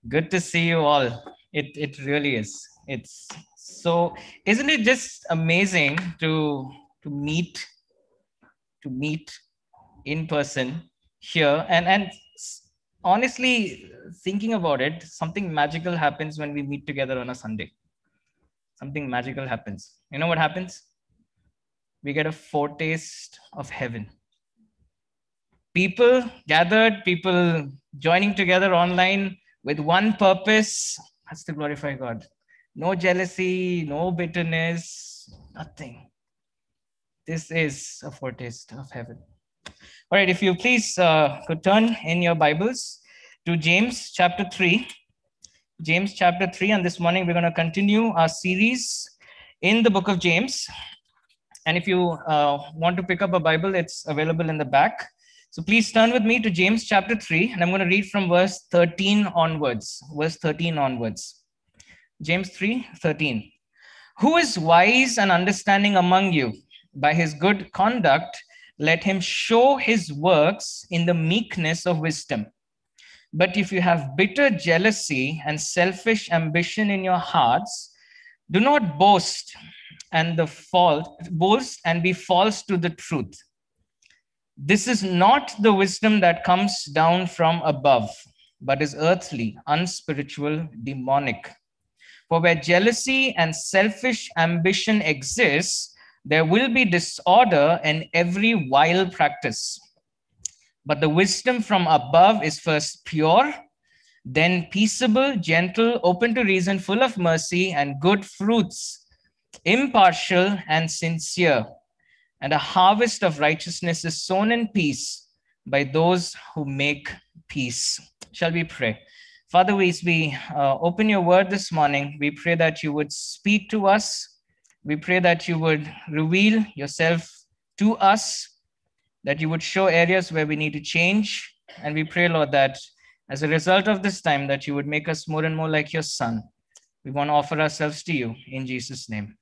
Good to see you all. It really is. It's so isn't it just amazing to meet to meet in person here and honestly thinking about it, something magical happens when we meet together on a Sunday. Something magical happens. You know what happens? We get a foretaste of heaven. People gathered, people joining together online with one purpose. That's to glorify God. No jealousy, no bitterness, nothing. This is a foretaste of heaven. All right, if you please could turn in your Bibles to James chapter 3. James chapter 3, and this morning we're going to continue our series in the book of James. And if you want to pick up a Bible, it's available in the back. So please turn with me to James chapter 3, and I'm going to read from verse 13 onwards. Verse 13 onwards. James 3:13. Who is wise and understanding among you? By his good conduct, let him show his works in the meekness of wisdom. But if you have bitter jealousy and selfish ambition in your hearts, do not boast and be false to the truth. This is not the wisdom that comes down from above, but is earthly, unspiritual, demonic. For where jealousy and selfish ambition exists, there will be disorder and every vile practice. But the wisdom from above is first pure, then peaceable, gentle, open to reason, full of mercy and good fruits, impartial and sincere. And a harvest of righteousness is sown in peace by those who make peace. Shall we pray? Father, as we open your word this morning, we pray that you would speak to us. We pray that you would reveal yourself to us, that you would show areas where we need to change. And we pray, Lord, that as a result of this time, that you would make us more and more like your Son. We want to offer ourselves to you in Jesus' name.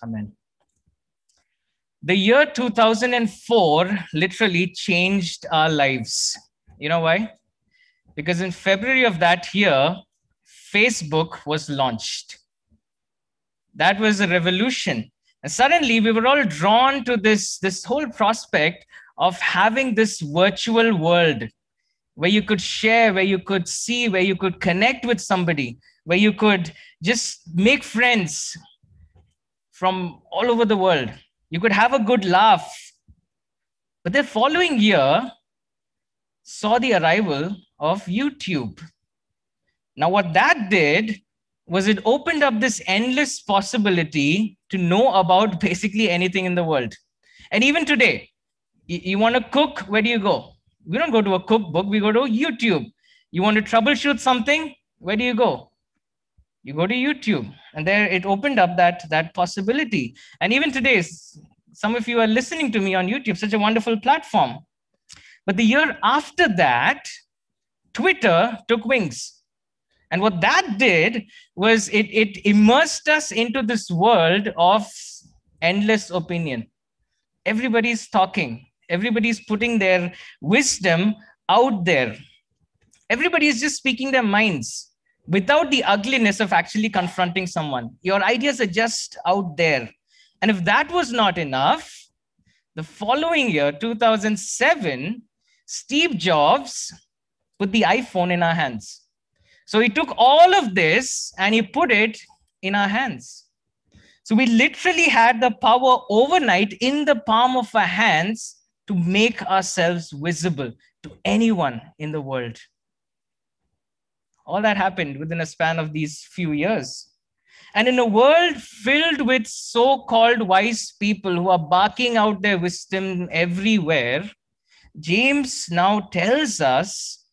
Amen. The year 2004 literally changed our lives. You know why? Because in February of that year, Facebook was launched. That was a revolution. And suddenly we were all drawn to this whole prospect of having this virtual world where you could share, where you could see, where you could connect with somebody, where you could just make friends from all over the world. You could have a good laugh. But the following year saw the arrival of YouTube. Now, what that did was it opened up this endless possibility to know about basically anything in the world. And even today, you want to cook, where do you go? We don't go to a cookbook, we go to YouTube. You want to troubleshoot something, where do you go? You go to YouTube. And there it opened up that possibility. And even today, some of you are listening to me on YouTube, such a wonderful platform. But the year after that, Twitter took wings. And what that did was it immersed us into this world of endless opinion. Everybody's talking. Everybody's putting their wisdom out there. Everybody's just speaking their minds without the ugliness of actually confronting someone. Your ideas are just out there. And if that was not enough, the following year, 2007, Steve Jobs put the iPhone in our hands. So he took all of this and he put it in our hands. So we literally had the power overnight in the palm of our hands to make ourselves visible to anyone in the world. All that happened within a span of these few years. And in a world filled with so-called wise people who are barking out their wisdom everywhere, James now tells us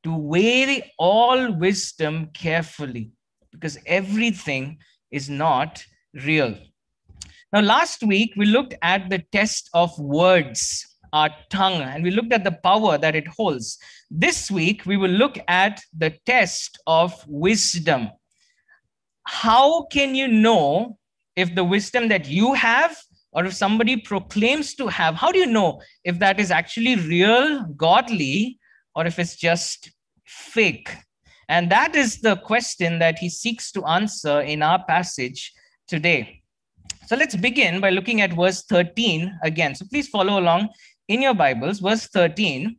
to weigh all wisdom carefully because everything is not real. Now, last week, we looked at the test of words, our tongue, and we looked at the power that it holds. This week, we will look at the test of wisdom. How can you know if the wisdom that you have or if somebody proclaims to have, how do you know if that is actually real, godly, or if it's just fake? And that is the question that he seeks to answer in our passage today. So let's begin by looking at verse 13 again. So please follow along in your Bibles. Verse 13.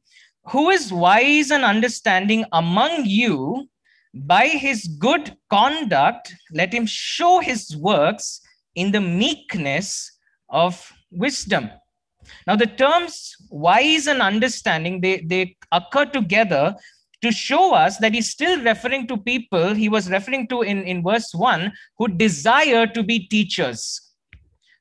Who is wise and understanding among you? By his good conduct, let him show his works in the meekness of wisdom. Now, the terms wise and understanding, they occur together to show us that he's still referring to people he was referring to in verse 1 who desire to be teachers,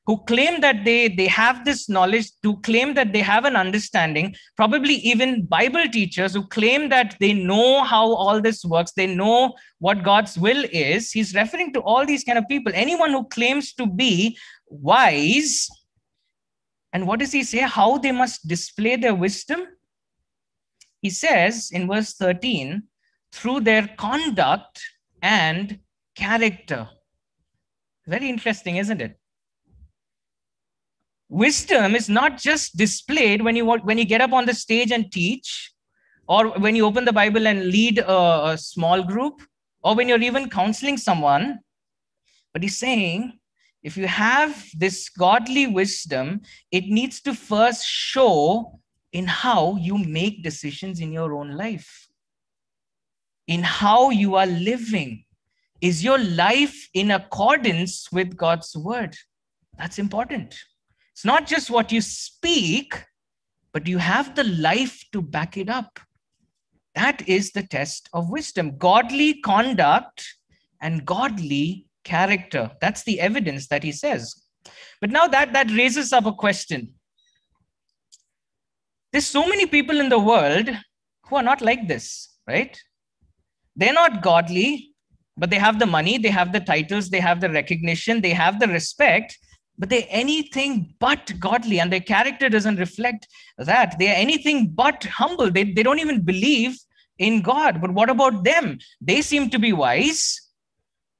who claim that they have this knowledge, to claim that they have an understanding, probably even Bible teachers who claim that they know how all this works, they know what God's will is. He's referring to all these kind of people, anyone who claims to be wise. And what does he say? How they must display their wisdom? He says in verse 13, through their conduct and character. Very interesting, isn't it? Wisdom is not just displayed when you get up on the stage and teach, or when you open the Bible and lead a small group, or when you're even counseling someone. But he's saying, if you have this godly wisdom, it needs to first show in how you make decisions in your own life, in how you are living. Is your life in accordance with God's word? That's important. It's not just what you speak, but you have the life to back it up. That is the test of wisdom. Godly conduct and godly character. That's the evidence that he says. But now that raises up a question. There's so many people in the world who are not like this, right? They're not godly, but they have the money, they have the titles, they have the recognition, they have the respect, but they're anything but godly, and their character doesn't reflect that. They're anything but humble. They don't even believe in God. But what about them? They seem to be wise.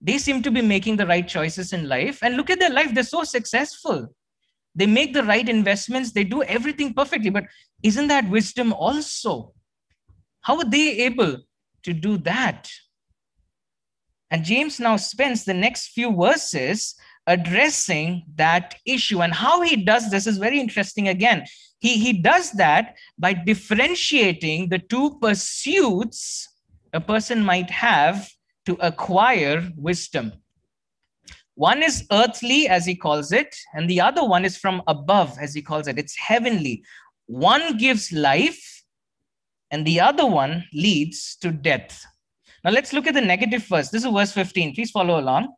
They seem to be making the right choices in life. And look at their life. They're so successful. They make the right investments. They do everything perfectly. But isn't that wisdom also? How are they able to do that? And James now spends the next few verses addressing that issue. And how he does this is very interesting again. He does that by differentiating the two pursuits a person might have to acquire wisdom. One is earthly, as he calls it, and the other one is from above, as he calls it. It's heavenly. One gives life, and the other one leads to death. Now let's look at the negative first. This is verse 15. Please follow along.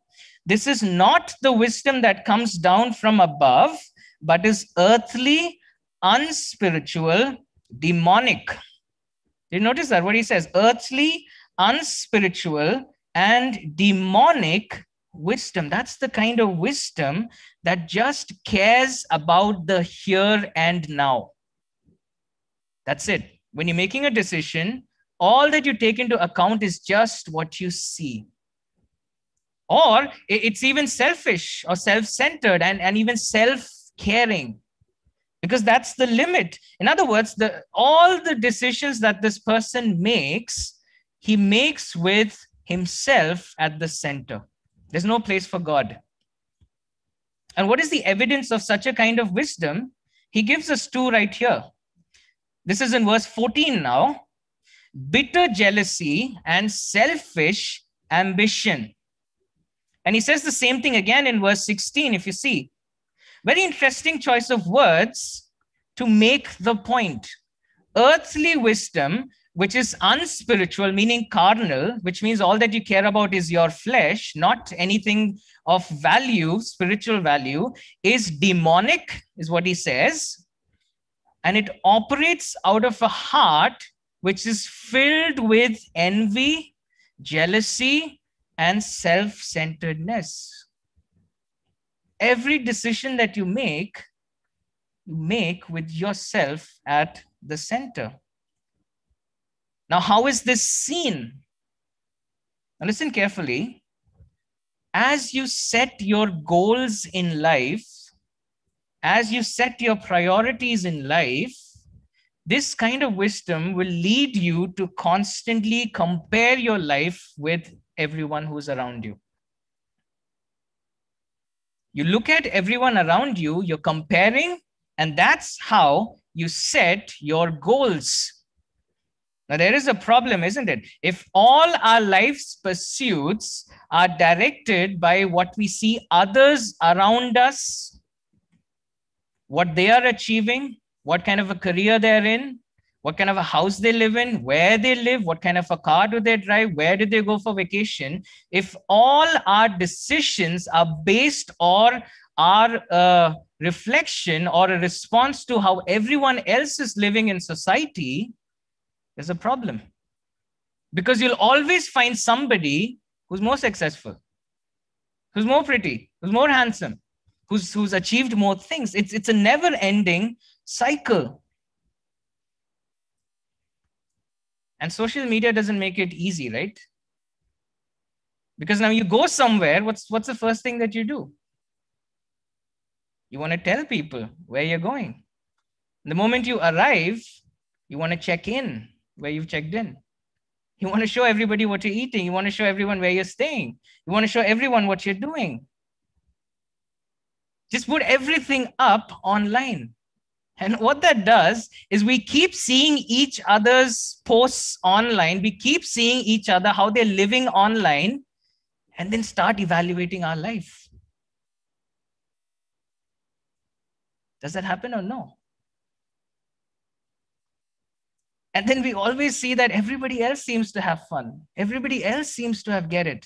This is not the wisdom that comes down from above, but is earthly, unspiritual, demonic. Did you notice that? What he says? Earthly, unspiritual, and demonic wisdom. That's the kind of wisdom that just cares about the here and now. That's it. When you're making a decision, all that you take into account is just what you see. Or it's even selfish or self-centered and even self-caring, because that's the limit. In other words, all the decisions that this person makes, he makes with himself at the center. There's no place for God. And what is the evidence of such a kind of wisdom? He gives us two right here. This is in verse 14 now. Bitter jealousy and selfish ambition. And he says the same thing again in verse 16, if you see. Very interesting choice of words to make the point. Earthly wisdom, which is unspiritual, meaning carnal, which means all that you care about is your flesh, not anything of value, spiritual value, is demonic, is what he says. And it operates out of a heart which is filled with envy, jealousy, and self-centeredness. Every decision that you make with yourself at the center. Now, how is this seen? Now, listen carefully. As you set your goals in life, as you set your priorities in life, This kind of wisdom will lead you to constantly compare your life with everyone who's around you. You look at everyone around you, you're comparing, and that's how you set your goals. Now, there is a problem, isn't it? If all our life's pursuits are directed by what we see others around us, what they are achieving, what kind of a career they're in, what kind of a house they live in, where they live, what kind of a car do they drive, where do they go for vacation. If all our decisions are based or are a reflection or a response to how everyone else is living in society, there's a problem. Because you'll always find somebody who's more successful, who's more pretty, who's more handsome, who's achieved more things. It's a never-ending cycle. And social media doesn't make it easy, right? Because now you go somewhere, what's the first thing that you do? You want to tell people where you're going. The moment you arrive, you want to check in where you've checked in. You want to show everybody what you're eating. You want to show everyone where you're staying. You want to show everyone what you're doing. Just put everything up online. And what that does is we keep seeing each other's posts online. We keep seeing each other, how they're living online, and then start evaluating our life. Does that happen or no? And then we always see that everybody else seems to have fun. Everybody else seems to have get it.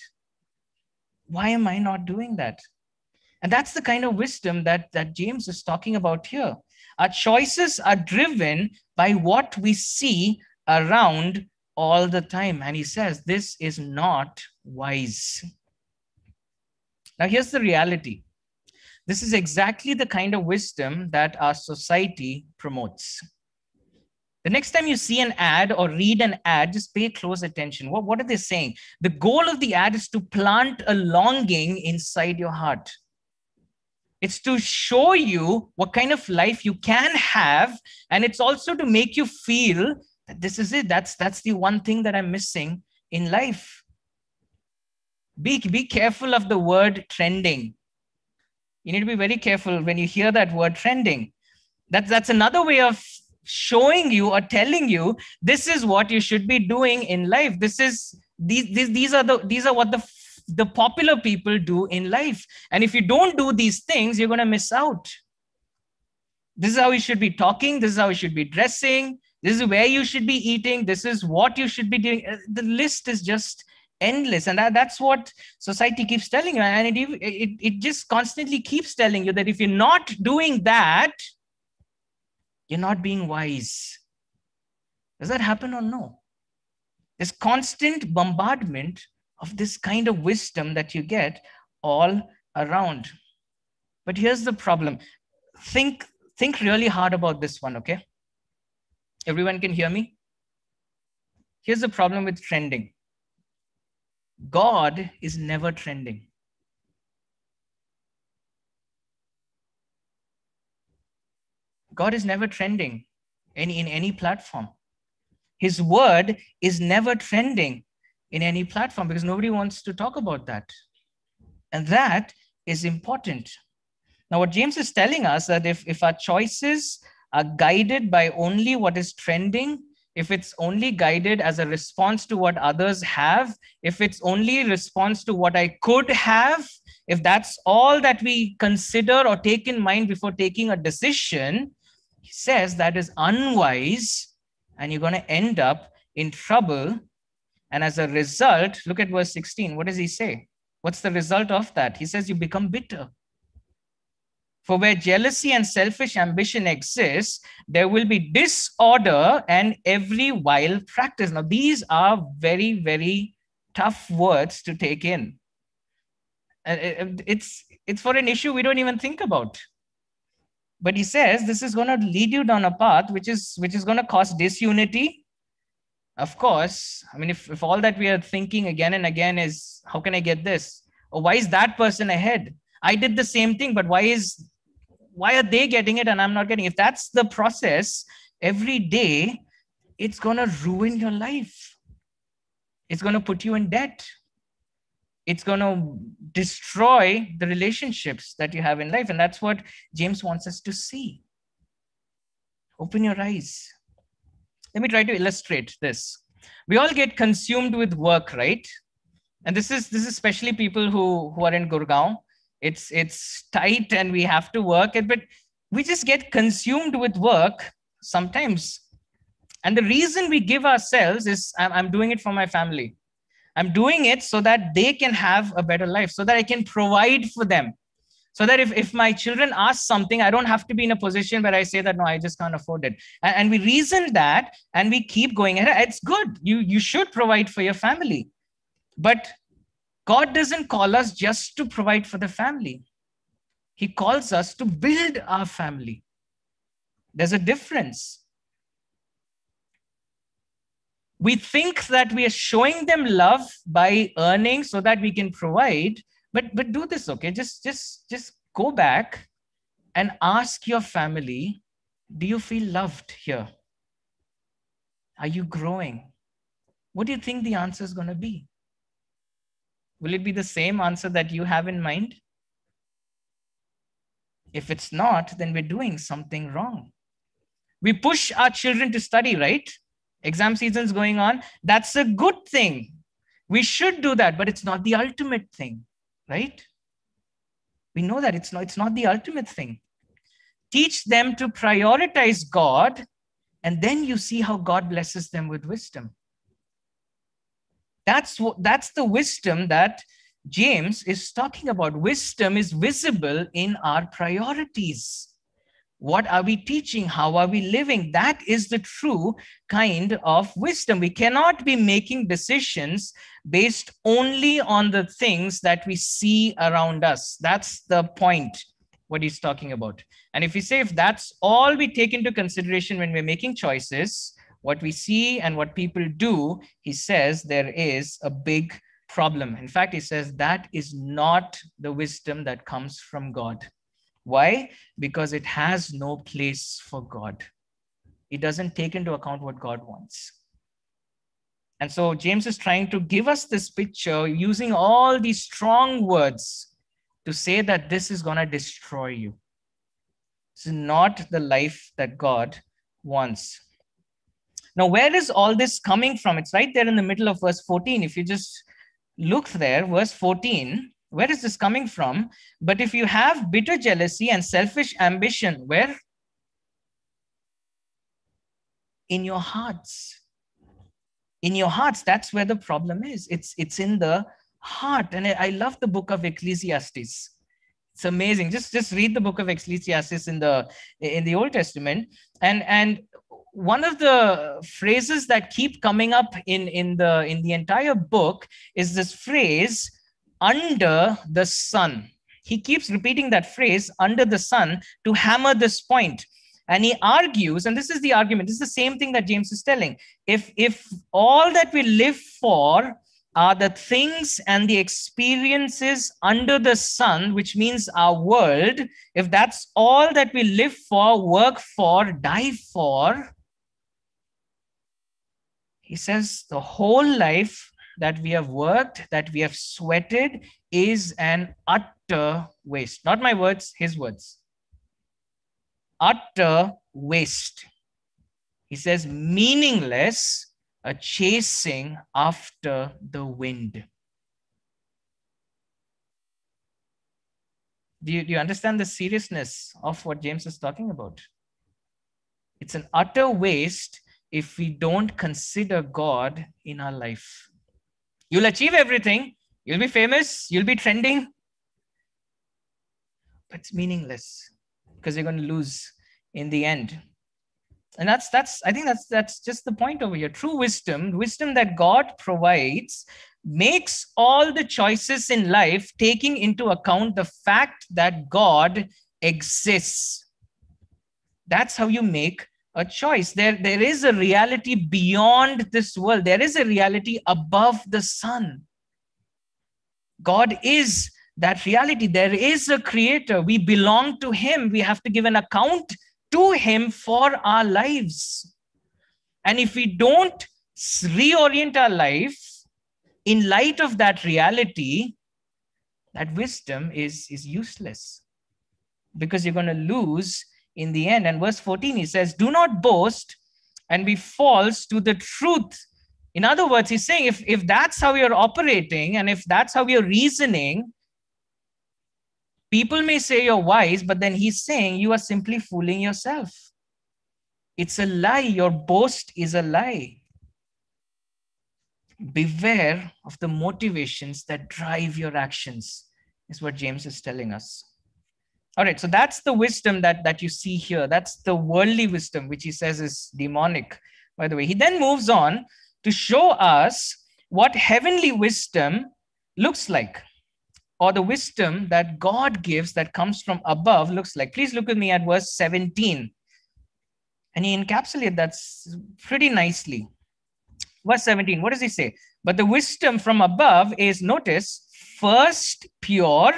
Why am I not doing that? And that's the kind of wisdom that James is talking about here. Our choices are driven by what we see around all the time. And he says, this is not wise. Now, here's the reality. This is exactly the kind of wisdom that our society promotes. The next time you see an ad or read an ad, just pay close attention. What are they saying? The goal of the ad is to plant a longing inside your heart. It's to show you what kind of life you can have. And it's also to make you feel that this is it. That's the one thing that I'm missing in life. Be careful of the word trending. You need to be very careful when you hear that word trending. That's another way of showing you or telling you this is what you should be doing in life. These are what the popular people do in life. And if you don't do these things, you're going to miss out. This is how you should be talking. This is how you should be dressing. This is where you should be eating. This is what you should be doing. The list is just endless. And that's what society keeps telling you. And it just constantly keeps telling you that if you're not doing that, you're not being wise. Does that happen or no? There's constant bombardment of this kind of wisdom that you get all around. But here's the problem. Think really hard about this one, okay? Everyone can hear me? Here's the problem with trending. God is never trending. God is never trending in any platform. His word is never trending in any platform because nobody wants to talk about that. And that is important. Now, what James is telling us that if our choices are guided by only what is trending, if it's only guided as a response to what others have, if it's only a response to what I could have, if that's all that we consider or take in mind before taking a decision, he says that is unwise and you're going to end up in trouble. And as a result, look at verse 16. What does he say? What's the result of that? He says you become bitter. For where jealousy and selfish ambition exists, there will be disorder and every vile practice. Now, these are very, very tough words to take in. It's for an issue we don't even think about. But he says this is going to lead you down a path which is going to cause disunity. Of course, I mean, if all that we are thinking again and again is, how can I get this? Or why is that person ahead? I did the same thing, but why are they getting it and I'm not getting it? If that's the process, every day, it's going to ruin your life. It's going to put you in debt. It's going to destroy the relationships that you have in life. And that's what James wants us to see. Open your eyes. Let me try to illustrate this. We all get consumed with work, right? And this is especially people who are in Gurgaon. It's tight and we have to work it, but we just get consumed with work sometimes. And the reason we give ourselves is I'm doing it for my family. I'm doing it so that they can have a better life, so that I can provide for them. So that if my children ask something, I don't have to be in a position where I say that, no, I just can't afford it. And we reason that and we keep going ahead. It's good. You should provide for your family. But God doesn't call us just to provide for the family. He calls us to build our family. There's a difference. We think that we are showing them love by earning so that we can provide. But do this, okay? Just go back and ask your family, do you feel loved here? Are you growing? What do you think the answer is going to be? Will it be the same answer that you have in mind? If it's not, then we're doing something wrong. We push our children to study, right? Exam season's going on. That's a good thing. We should do that, but it's not the ultimate thing, right? We know that it's not the ultimate thing. Teach them to prioritize God, and then you see how God blesses them with wisdom. That's the wisdom that James is talking about. Wisdom is visible in our priorities. What are we teaching? How are we living? That is the true kind of wisdom. We cannot be making decisions based only on the things that we see around us. That's the point, what he's talking about. And if that's all we take into consideration when we're making choices, what we see and what people do, he says there is a big problem. In fact, he says that is not the wisdom that comes from God. Why? Because it has no place for God. It doesn't take into account what God wants. And so James is trying to give us this picture using all these strong words to say that this is going to destroy you. This is not the life that God wants. Now, where is all this coming from? It's right there in the middle of verse 14. If you just look there, verse 14, where is this coming from? But if you have bitter jealousy and selfish ambition, where? In your hearts. In your hearts, that's where the problem is. It's in the heart. And I love the book of Ecclesiastes. It's amazing. Just read the book of Ecclesiastes in the Old Testament. And one of the phrases that keep coming up in the entire book is this phrase, under the sun. He keeps repeating that phrase, under the sun, to hammer this point. And he argues, and this is the argument, this is the same thing that James is telling. If all that we live for are the things and the experiences under the sun, which means our world, if that's all that we live for, work for, die for, he says the whole life that we have worked, that we have sweated, is an utter waste. Not my words, his words. Utter waste. He says, meaningless, a chasing after the wind. Do you understand the seriousness of what James is talking about? It's an utter waste if we don't consider God in our life. You'll achieve everything. You'll be famous. You'll be trending. But it's meaningless because you're going to lose in the end. And I think that's just the point over here. True wisdom that God provides, makes all the choices in life taking into account the fact that God exists. That's how you make a choice. There is a reality beyond this world. There is a reality above the sun. God is that reality. There is a creator. We belong to him. We have to give an account to him for our lives. And if we don't reorient our life in light of that reality, that wisdom is useless, because you're going to lose in the end. And verse 14, he says, do not boast and be false to the truth. In other words, he's saying, if that's how you're operating and if that's how you're reasoning, people may say you're wise, but then he's saying you are simply fooling yourself. It's a lie. Your boast is a lie. Beware of the motivations that drive your actions, is what James is telling us. All right, so that's the wisdom that you see here. That's the worldly wisdom, which he says is demonic, by the way. He then moves on to show us what heavenly wisdom looks like, or the wisdom that God gives that comes from above looks like. Please look with me at verse 17. And he encapsulates that pretty nicely. Verse 17, what does he say? But the wisdom from above is, notice, first pure,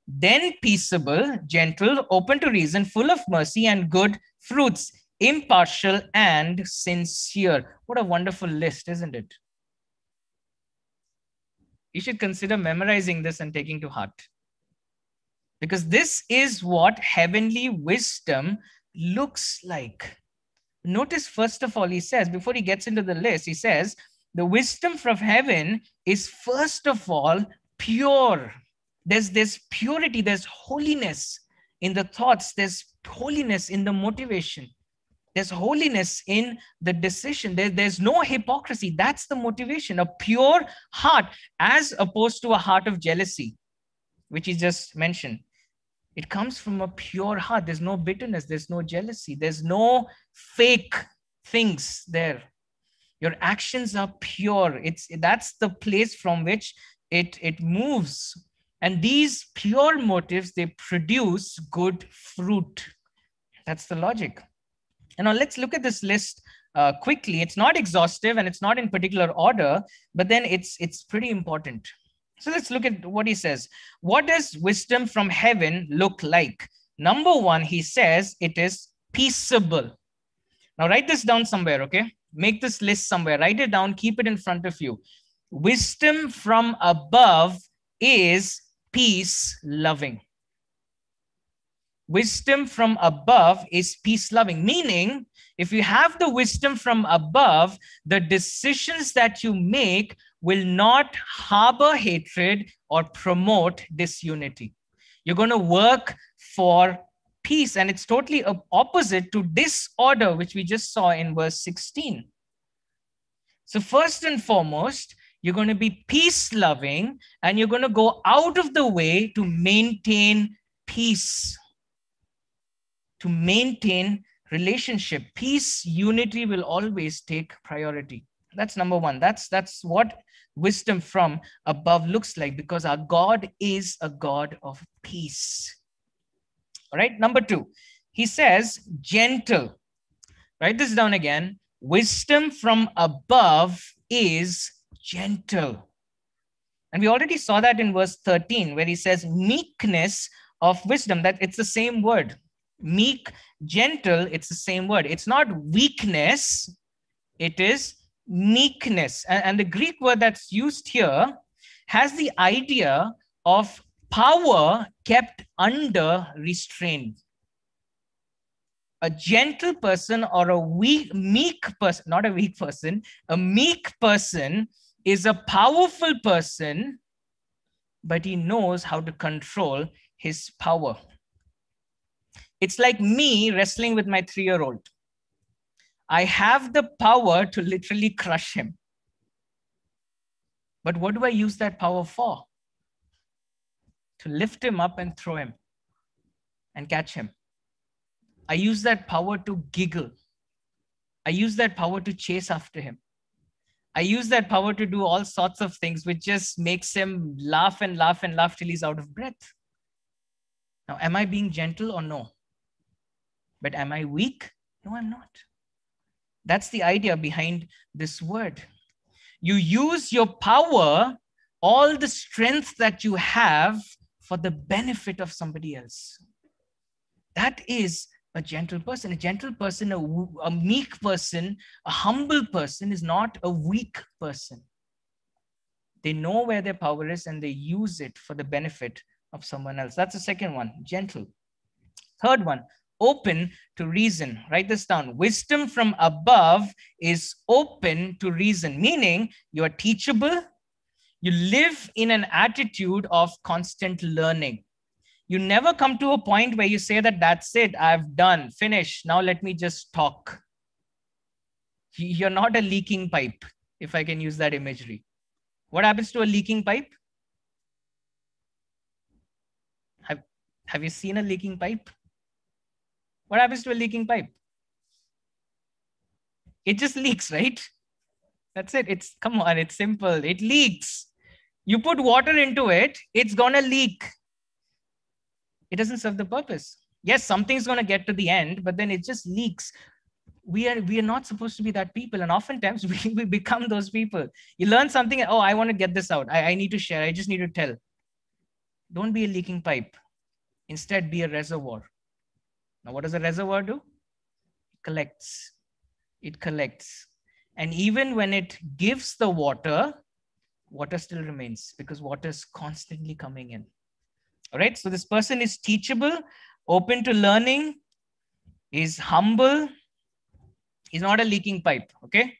then peaceable, gentle, open to reason, full of mercy and good fruits, impartial and sincere. What a wonderful list, isn't it? You should consider memorizing this and taking to heart, because this is what heavenly wisdom looks like. Notice, first of all, he says, before he gets into the list, he says, the wisdom from heaven is first of all pure. There's purity, there's holiness in the thoughts, there's holiness in the motivation, there's holiness in the decision. There's no hypocrisy. That's the motivation, a pure heart, as opposed to a heart of jealousy, which he just mentioned. It comes from a pure heart. There's no bitterness. There's no jealousy. There's no fake things there. Your actions are pure. That's the place from which it moves. And these pure motives, they produce good fruit. That's the logic. And now let's look at this list quickly. It's not exhaustive and it's not in particular order, but then it's pretty important. So let's look at what he says. What does wisdom from heaven look like? Number one, he says it is peaceable. Now write this down somewhere, okay? Make this list somewhere. Write it down. Keep it in front of you. Wisdom from above is peace-loving. Wisdom from above is peace-loving, meaning if you have the wisdom from above, the decisions that you make will not harbor hatred or promote disunity. You're going to work for peace, and it's totally opposite to disorder, which we just saw in verse 16. So first and foremost, you're going to be peace-loving, and you're going to go out of the way to maintain peace, to maintain relationship. Peace, unity will always take priority. That's number one. That's what wisdom from above looks like, because our God is a God of peace. All right. Number two, he says gentle. Write this down again. Wisdom from above is gentle. And we already saw that in verse 13, where he says meekness of wisdom. That it's the same word. Meek, gentle, it's the same word. It's not weakness, it is meekness. And the Greek word that's used here has the idea of power kept under restraint. A gentle person or a meek person, not a weak person, a meek person is a powerful person, but he knows how to control his power. It's like me wrestling with my 3-year-old. I have the power to literally crush him. But what do I use that power for? To lift him up and throw him and catch him. I use that power to giggle. I use that power to chase after him. I use that power to do all sorts of things, which just makes him laugh and laugh and laugh till he's out of breath. Now, am I being gentle or no? But am I weak? No, I'm not. That's the idea behind this word. You use your power, all the strength that you have, for the benefit of somebody else. That is A gentle person. A gentle person, a meek person, a humble person is not a weak person. They know where their power is and they use it for the benefit of someone else. That's the second one, gentle. Third one, open to reason. Write this down. Wisdom from above is open to reason, meaning you are teachable. You live in an attitude of constant learning. You never come to a point where you say that that's it, I've done, finished. Now let me just talk. You're not a leaking pipe, if I can use that imagery. What happens to a leaking pipe? Have you seen a leaking pipe? What happens to a leaking pipe? It just leaks, right? That's it. Come on, it's simple. It leaks. You put water into it, it's gonna leak. It doesn't serve the purpose. Yes, something's gonna get to the end, but then it just leaks. We are not supposed to be that people, and oftentimes we become those people. You learn something, oh, I want to get this out. I need to share. I just need to tell. Don't be a leaking pipe. Instead, be a reservoir. Now, what does a reservoir do? It collects. It collects. And even when it gives the water, water still remains because water is constantly coming in. All right. So this person is teachable, open to learning, is humble. He's not a leaking pipe. Okay.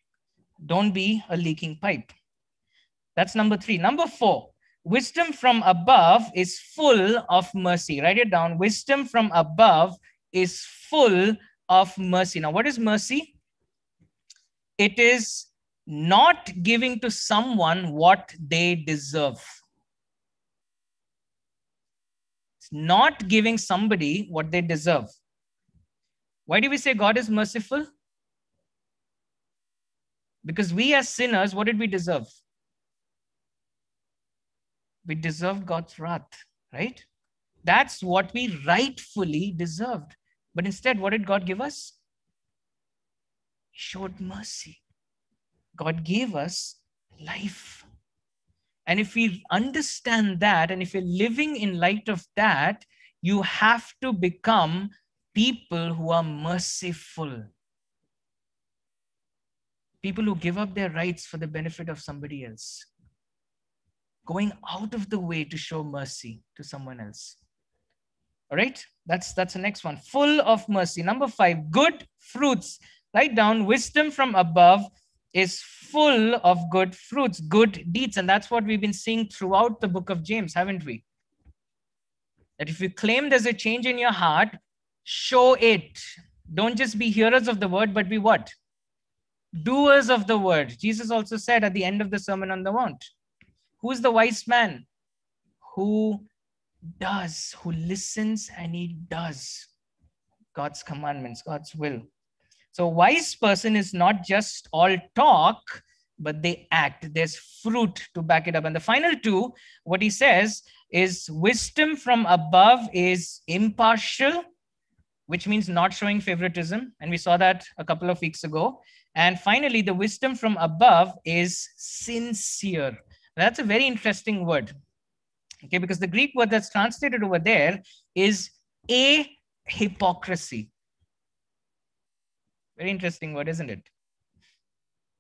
Don't be a leaking pipe. That's number 3. Number 4, wisdom from above is full of mercy. Write it down. Wisdom from above is full of mercy. Now, what is mercy? It is not giving to someone what they deserve. It's not giving somebody what they deserve. Why do we say God is merciful? Because we as sinners, what did we deserve? We deserved God's wrath, right? That's what we rightfully deserved. But instead, what did God give us? He showed mercy. God gave us life. And if we understand that, and if you're living in light of that, you have to become people who are merciful. People who give up their rights for the benefit of somebody else. Going out of the way to show mercy to someone else. All right, that's the next one. Full of mercy. Number 5, good fruits. Write down, wisdom from above is full of good fruits, good deeds. And that's what we've been seeing throughout the book of James, haven't we? That if you claim there's a change in your heart, show it. Don't just be hearers of the word, but be what? Doers of the word. Jesus also said at the end of the Sermon on the Mount, who's the wise man? Who does, who listens and he does God's commandments, God's will. So a wise person is not just all talk, but they act. There's fruit to back it up. And the final 2, what he says is wisdom from above is impartial, which means not showing favoritism. And we saw that a couple of weeks ago. And finally, the wisdom from above is sincere. That's a very interesting word. Okay, because the Greek word that's translated over there is a hypocrisy. Very interesting word, isn't it?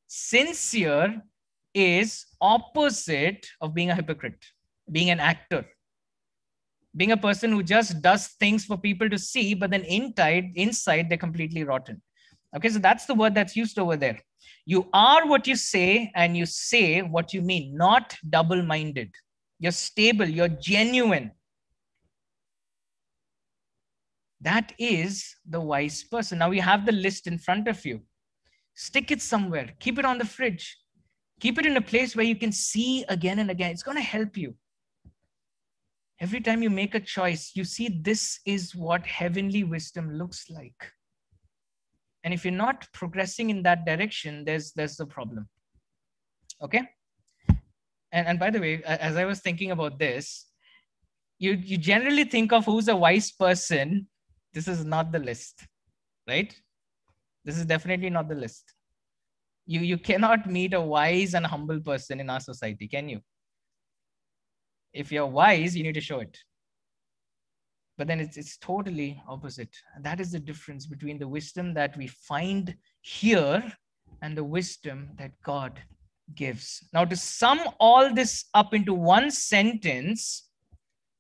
Sincere is opposite of being a hypocrite, being an actor, being a person who just does things for people to see, but then inside they're completely rotten. Okay, so that's the word that's used over there. You are what you say and you say what you mean, not double-minded. You're stable, you're genuine. That is the wise person. Now we have the list in front of you. Stick it somewhere. Keep it on the fridge. Keep it in a place where you can see again and again. It's going to help you. Every time you make a choice, you see this is what heavenly wisdom looks like. And if you're not progressing in that direction, there's the problem. Okay? And by the way, as I was thinking about this, you generally think of who's a wise person. This is not the list, right? This is definitely not the list. You cannot meet a wise and humble person in our society, can you? If you're wise, you need to show it. But then it's totally opposite. And that is the difference between the wisdom that we find here and the wisdom that God gives. Now, to sum all this up into one sentence,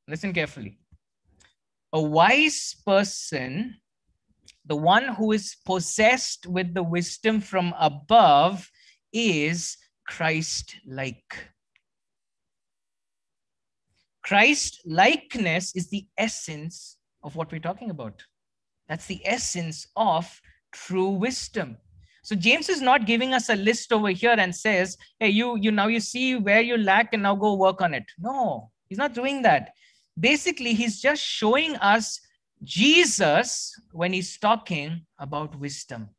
listen carefully. A wise person, the one who is possessed with the wisdom from above, is Christ-like. Christ-likeness is the essence of what we're talking about. That's the essence of true wisdom. So James is not giving us a list over here and says, hey, you now you see where you lack and now go work on it. No, he's not doing that. Basically, he's just showing us Jesus when he's talking about wisdom.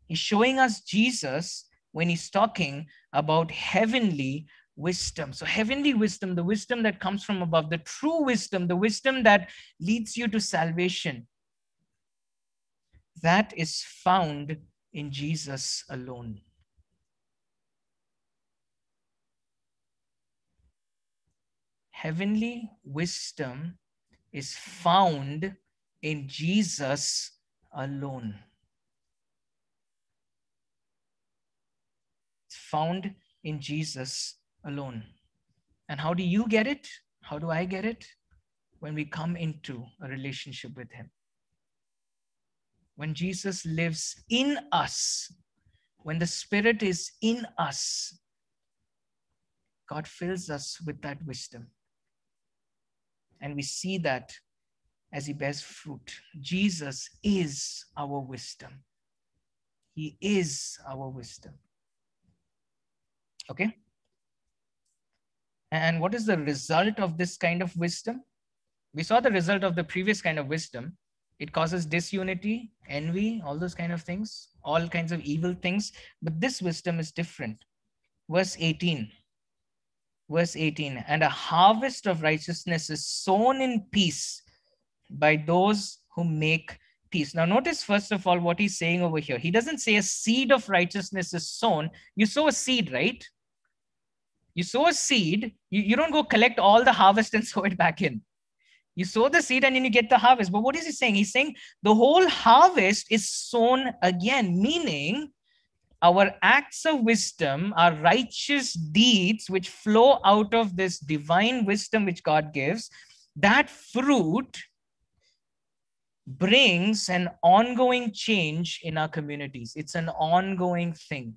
He's showing us Jesus when he's talking about heavenly wisdom. So heavenly wisdom, the wisdom that comes from above, the true wisdom, the wisdom that leads you to salvation, that is found in Jesus alone. Heavenly wisdom is found in Jesus alone. It's found in Jesus alone. And how do you get it? How do I get it? When we come into a relationship with him. When Jesus lives in us, when the Spirit is in us, God fills us with that wisdom. And we see that as he bears fruit. Jesus is our wisdom. He is our wisdom. Okay? And what is the result of this kind of wisdom? We saw the result of the previous kind of wisdom. It causes disunity, envy, all those kind of things, all kinds of evil things. But this wisdom is different. Verse 18. Verse 18. And a harvest of righteousness is sown in peace by those who make peace. Now, notice first of all what he's saying over here. He doesn't say a seed of righteousness is sown. You sow a seed, right? You sow a seed. You don't go collect all the harvest and sow it back in. You sow the seed and then you get the harvest. But what is he saying? He's saying the whole harvest is sown again, meaning our acts of wisdom, our righteous deeds, which flow out of this divine wisdom which God gives, that fruit brings an ongoing change in our communities. It's an ongoing thing.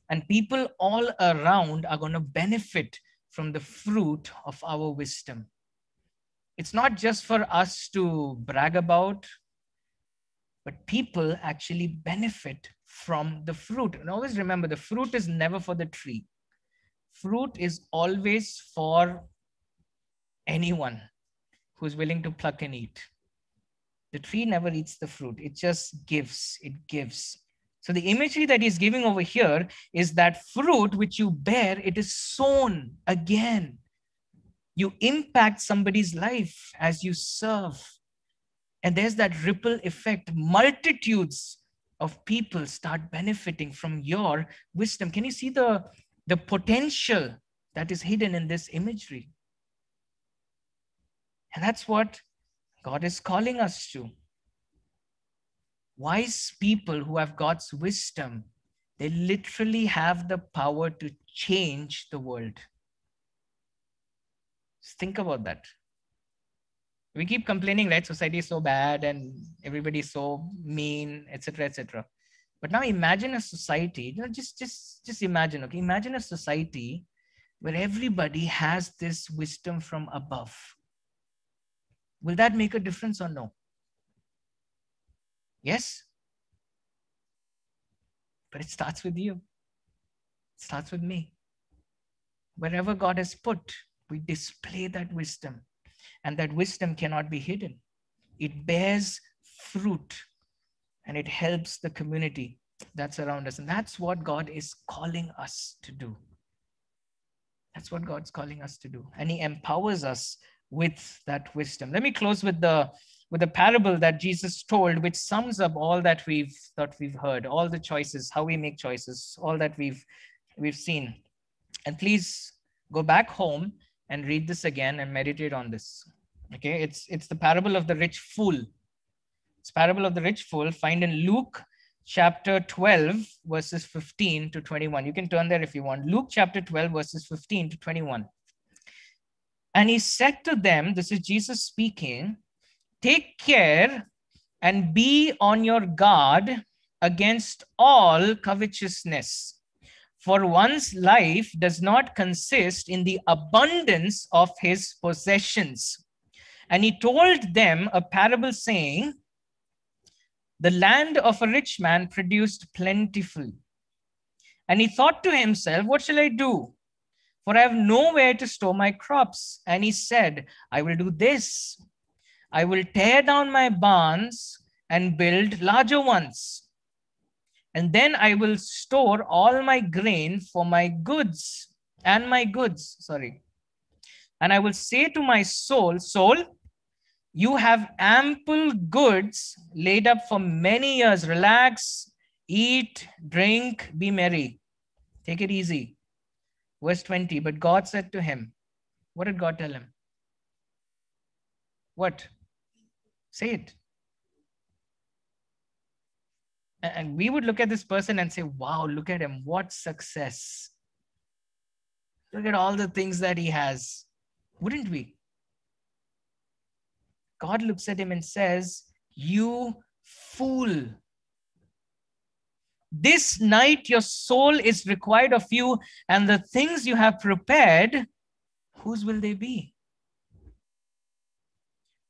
And people all around are going to benefit from the fruit of our wisdom. It's not just for us to brag about, but people actually benefit from the fruit. And always remember, the fruit is never for the tree. Fruit is always for anyone who's willing to pluck and eat. The tree never eats the fruit. It just gives. It gives. So the imagery that he's giving over here is that fruit which you bear, it is sown again. You impact somebody's life as you serve. And there's that ripple effect. Multitudes of people start benefiting from your wisdom. Can you see the potential that is hidden in this imagery? And that's what God is calling us to. Wise people who have God's wisdom, they literally have the power to change the world. Just think about that. We keep complaining, right? Society is so bad and everybody is so mean, etc., etc. But now imagine a society, just imagine, okay? Imagine a society where everybody has this wisdom from above. Will that make a difference or no? Yes? But it starts with you. It starts with me. Wherever God has put, we display that wisdom. And that wisdom cannot be hidden. It bears fruit and it helps the community that's around us. And that's what God is calling us to do. That's what God's calling us to do. And he empowers us with that wisdom. Let me close with the parable that Jesus told, which sums up all that we've heard, all the choices, how we make choices, all that we've seen. And please go back home and read this again and meditate on this. Okay, it's the parable of the rich fool. It's parable of the rich fool, find in Luke chapter 12, verses 15 to 21. You can turn there if you want. Luke chapter 12, verses 15 to 21. And he said to them, this is Jesus speaking, take care and be on your guard against all covetousness. For one's life does not consist in the abundance of his possessions. And he told them a parable saying, the land of a rich man produced plentifully. And he thought to himself, what shall I do? For I have nowhere to store my crops. And he said, I will do this. I will tear down my barns and build larger ones. And then I will store all my grain for my goods and my goods. Sorry. And I will say to my soul, soul, you have ample goods laid up for many years. Relax, eat, drink, be merry. Take it easy. Verse 20. But God said to him, what did God tell him? What? Say it. And we would look at this person and say, wow, look at him. What success. Look at all the things that he has. Wouldn't we? God looks at him and says, you fool. This night your soul is required of you, and the things you have prepared, whose will they be?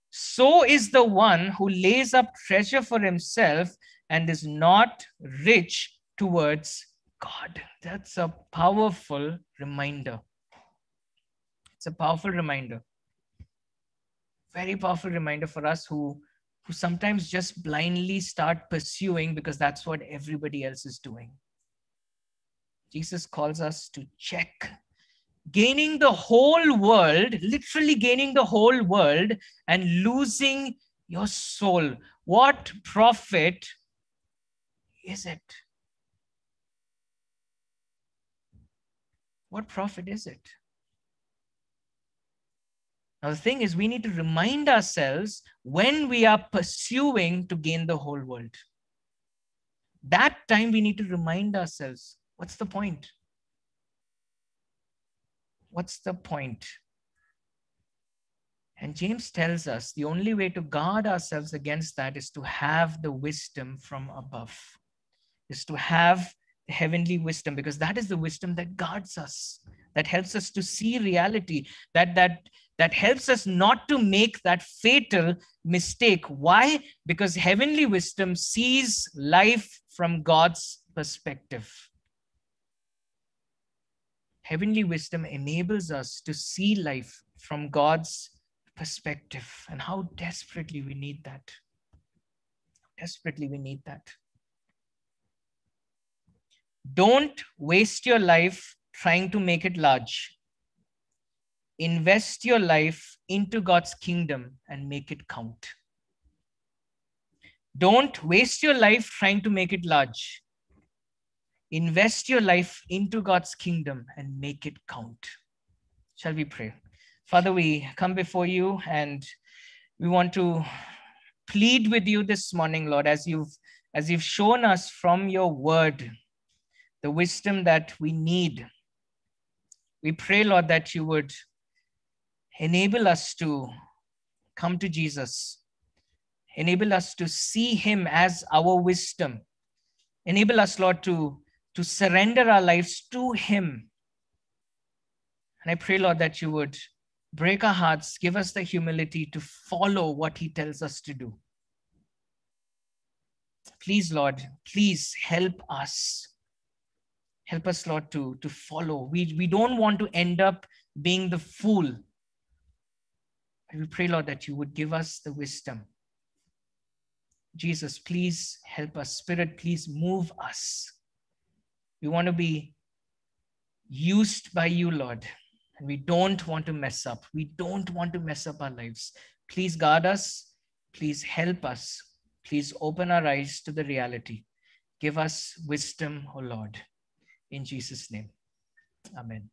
So is the one who lays up treasure for himself and is not rich towards God. That's a powerful reminder. It's a powerful reminder. Very powerful reminder for us who sometimes just blindly start pursuing because that's what everybody else is doing. Jesus calls us to check. Gaining the whole world, literally gaining the whole world and losing your soul. What profit is it? What profit is it? Now, the thing is, we need to remind ourselves when we are pursuing to gain the whole world. That time we need to remind ourselves, what's the point? What's the point? And James tells us the only way to guard ourselves against that is to have the wisdom from above, is to have the heavenly wisdom, because that is the wisdom that guards us, that helps us to see reality, that helps us not to make that fatal mistake. Why? Because heavenly wisdom sees life from God's perspective. Heavenly wisdom enables us to see life from God's perspective, and how desperately we need that. Desperately we need that. Don't waste your life trying to make it large. Invest your life into God's kingdom and make it count. Don't waste your life trying to make it large. Invest your life into God's kingdom and make it count. Shall we pray? Father, we come before you and we want to plead with you this morning, Lord, as you've shown us from your word the wisdom that we need. We pray, Lord, that you would enable us to come to Jesus. Enable us to see him as our wisdom. Enable us, Lord, to surrender our lives to him. And I pray, Lord, that you would break our hearts, give us the humility to follow what he tells us to do. Please, Lord, please help us. Help us, Lord, to follow. We don't want to end up being the fool. We pray, Lord, that you would give us the wisdom. Jesus, please help us. Spirit, please move us. We want to be used by you, Lord. And we don't want to mess up. We don't want to mess up our lives. Please guard us. Please help us. Please open our eyes to the reality. Give us wisdom, O Lord. In Jesus' name, amen.